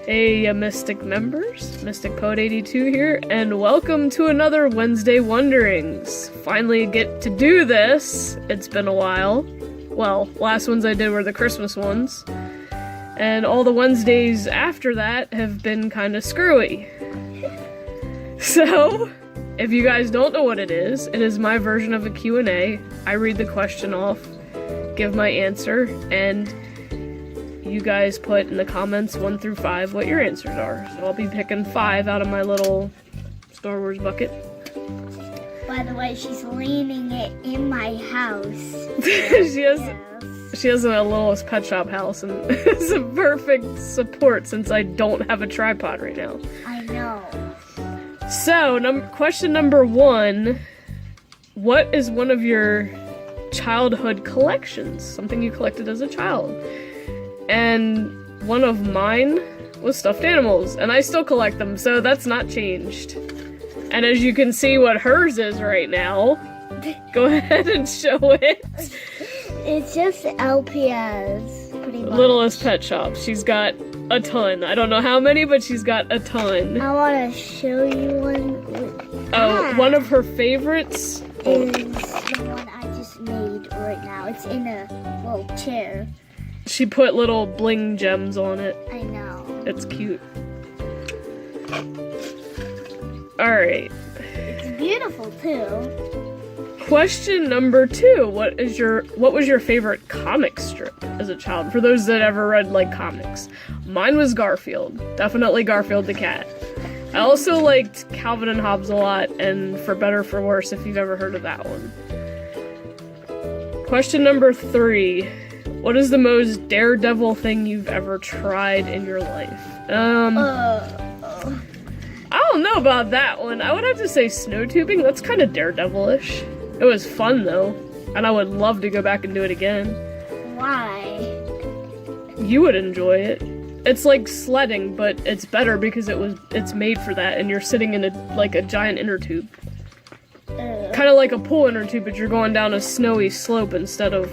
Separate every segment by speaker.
Speaker 1: Hey, Mystic members, Mystic Poet 82 here, and welcome to another Wednesday Wonderings. Finally get to do this. It's been a while. Well, last ones I did were the Christmas ones, and all the Wednesdays after that have been kind of screwy. So, if you guys don't know what it is my version of a Q&A. I read the question off, give my answer, and you guys put in the comments 1 through 5 what your answers are. So I'll be picking 5 out of my little Star Wars bucket.
Speaker 2: By the way, she's leaning it in my house.
Speaker 1: She has a Littlest Pet Shop house, and it's a perfect support since I don't have a tripod right now.
Speaker 2: I know.
Speaker 1: So, question number 1. What is one of your childhood collections? Something you collected as a child? And one of mine was stuffed animals, and I still collect them, so that's not changed. And as you can see what hers is right now, go ahead and show it.
Speaker 2: It's just LPS, pretty much.
Speaker 1: Littlest Pet Shop. She's got a ton. I don't know how many, but she's got a ton.
Speaker 2: I want to show you one.
Speaker 1: One of her favorites
Speaker 2: is the one I just made right now. It's in a little chair.
Speaker 1: She put little bling gems on it.
Speaker 2: I know.
Speaker 1: It's cute. Alright.
Speaker 2: It's beautiful too.
Speaker 1: Question number 2. What was your favorite comic strip as a child? For those that ever read like comics. Mine was Garfield. Definitely Garfield the cat. I also liked Calvin and Hobbes a lot, and For Better For Worse, if you've ever heard of that one. Question number 3. What is the most daredevil thing you've ever tried in your life? I don't know about that one. I would have to say snow tubing. That's kind of daredevil-ish. It was fun though, and I would love to go back and do it again.
Speaker 2: Why?
Speaker 1: You would enjoy it. It's like sledding, but it's better because it's made for that, and you're sitting in a giant inner tube. Kind of like a pool inner tube, but you're going down a snowy slope instead of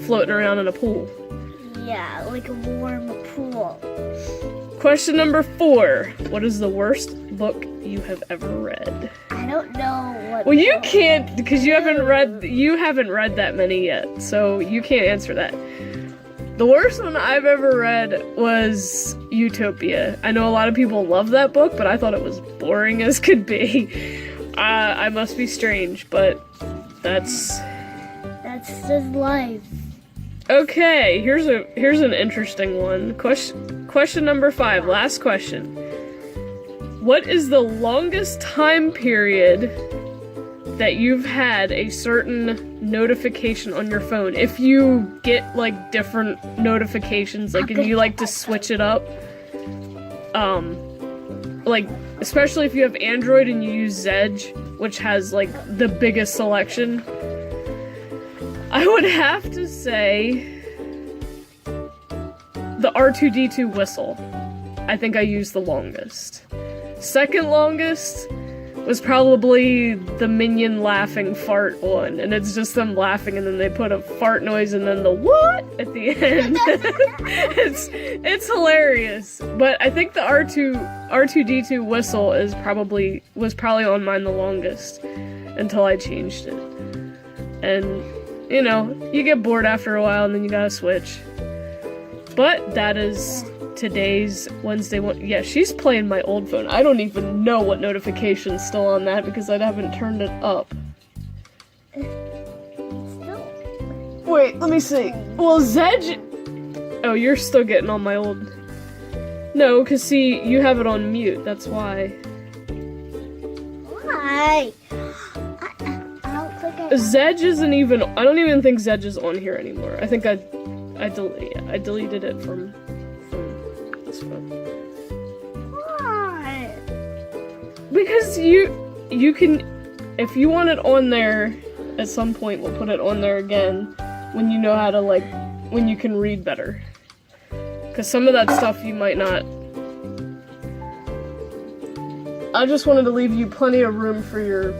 Speaker 1: floating around in a pool.
Speaker 2: Yeah, like a warm pool.
Speaker 1: Question number 4. What is the worst book you have ever read?
Speaker 2: I don't know what.
Speaker 1: Well, you can't, because you haven't read that many yet, so you can't answer that. The worst one I've ever read was Utopia. I know a lot of people love that book, but I thought it was boring as could be. I must be strange, but that's
Speaker 2: just life.
Speaker 1: Okay, here's an interesting one. Question number 5, last question. What is the longest time period that you've had a certain notification on your phone? If you get like different notifications, like and you like to switch it up, like especially if you have Android and you use Zedge, which has like the biggest selection, I would have to say the R2-D2 whistle. I think I used the longest. Second longest was probably the Minion laughing fart one, and it's just them laughing and then they put a fart noise and then the what at the end. It's hilarious. But I think the R2-D2 whistle was probably on mine the longest until I changed it. And you know, you get bored after a while and then you gotta switch. But that is today's Wednesday one. Yeah, she's playing my old phone. I don't even know what notification's still on that because I haven't turned it up. Wait, let me see. Well, Zedge... Oh, you're still getting on my old... No, because see, you have it on mute, that's why.
Speaker 2: Why?
Speaker 1: Zedge isn't even... I don't even think Zedge is on here anymore. I think I deleted it from this phone.
Speaker 2: Why?
Speaker 1: Because you can... If you want it on there, at some point we'll put it on there again when you know how to, like... When you can read better. Because some of that stuff you might not... I just wanted to leave you plenty of room for your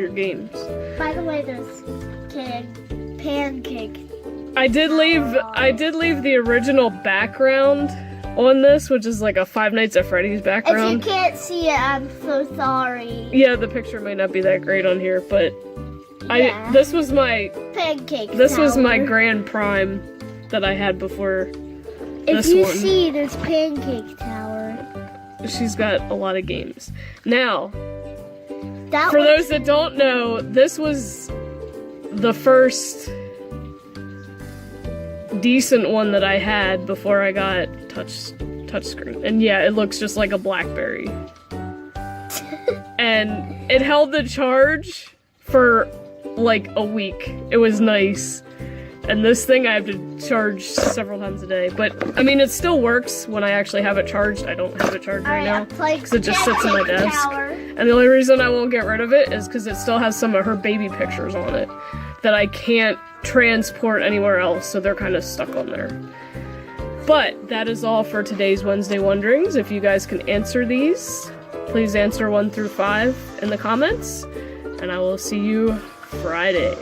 Speaker 1: games.
Speaker 2: By the way, there's pancake.
Speaker 1: I did leave the original background on this, which is like a Five Nights at Freddy's
Speaker 2: If you
Speaker 1: background.
Speaker 2: can't see it, I'm so sorry.
Speaker 1: Yeah, the picture might not be that great on here, but
Speaker 2: Yeah.
Speaker 1: this was my
Speaker 2: Pancake
Speaker 1: grand prime that I had before
Speaker 2: If
Speaker 1: this
Speaker 2: you
Speaker 1: one.
Speaker 2: see this pancake tower,
Speaker 1: She's got a lot of games. Now,
Speaker 2: that
Speaker 1: for
Speaker 2: was
Speaker 1: those that don't know, this was the first decent one that I had before I got touchscreen. And yeah, it looks just like a BlackBerry. And it held the charge for like a week. It was nice. And this thing I have to charge several times a day. But, I mean, it still works when I actually have it charged. I don't have it charged right now. Because it just sits in my desk. And the only reason I won't get rid of it is because it still has some of her baby pictures on it that I can't transport anywhere else, so they're kind of stuck on there. But that is all for today's Wednesday Wonderings. If you guys can answer these, please answer 1 through 5 in the comments, and I will see you Friday.